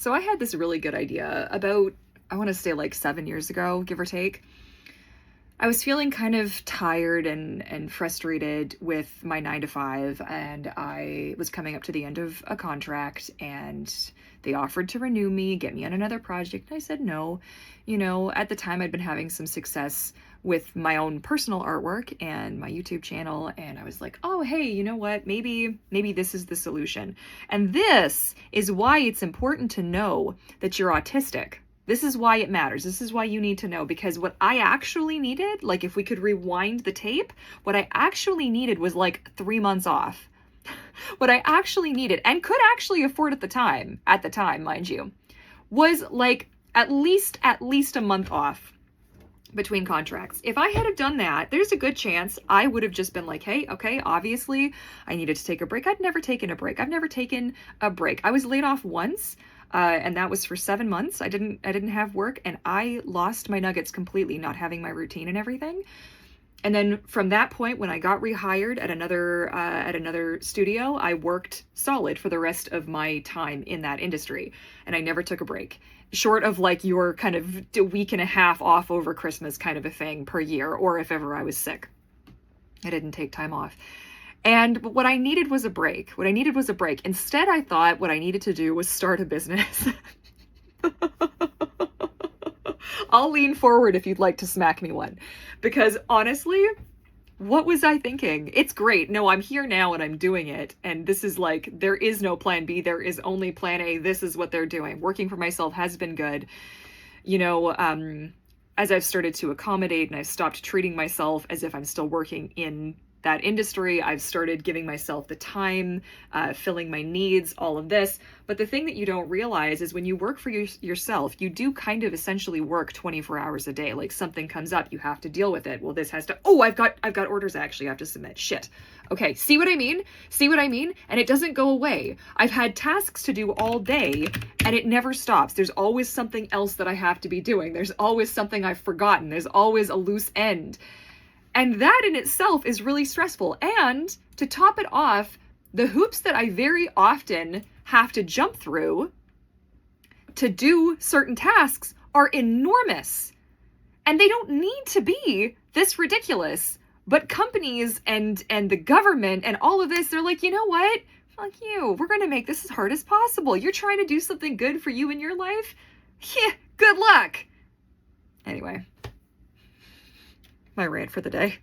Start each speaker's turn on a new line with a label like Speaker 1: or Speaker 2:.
Speaker 1: So I had this really good idea about, I want to say like 7 years ago, give or take. I was feeling kind of tired and frustrated with my 9 to 5, and I was coming up to the end of a contract, and they offered to renew me, get me on another project. And I said no. You know, at the time I'd been having some success with my own personal artwork and my YouTube channel, and I was like, oh, hey, you know what? Maybe this is the solution. And this is why it's important to know that you're autistic. This is why it matters. This is why you need to know, because what I actually needed, like if we could rewind the tape, what I actually needed was like 3 months off. What I actually needed, and could actually afford at the time, mind you, was like at least a month off between contracts. If I had have done that, there's a good chance I would have just been like, hey, okay, obviously I needed to take a break. I'd never taken a break. I've never taken a break. I was laid off once. And that was for 7 months. I didn't have work, and I lost my nuggets completely, not having my routine and everything. And then from that point, when I got rehired at another studio, I worked solid for the rest of my time in that industry, and I never took a break, short of like your kind of a week and a half off over Christmas kind of a thing per year, or if ever I was sick. I didn't take time off. And what I needed was a break. Instead, I thought what I needed to do was start a business. I'll lean forward if you'd like to smack me one. Because honestly, what was I thinking? It's great. No, I'm here now and I'm doing it. And this is like, there is no plan B. There is only plan A. This is what they're doing. Working for myself has been good. You know, as I've started to accommodate and I've stopped treating myself as if I'm still working in that industry, I've started giving myself the time, filling my needs, all of this. But the thing that you don't realize is when you work for yourself, you do kind of essentially work 24 hours a day. Like something comes up, you have to deal with it. Well, this has to, oh, I've got orders I actually have to submit. Shit. Okay, see what I mean? And it doesn't go away. I've had tasks to do all day and it never stops. There's always something else that I have to be doing. There's always something I've forgotten. There's always a loose end. And that in itself is really stressful. And to top it off, the hoops that I very often have to jump through to do certain tasks are enormous. And they don't need to be this ridiculous. But companies and the government and all of this, they're like, you know what? Fuck you. We're going to make this as hard as possible. You're trying to do something good for you in your life? Yeah, good luck. Anyway. My rant for the day.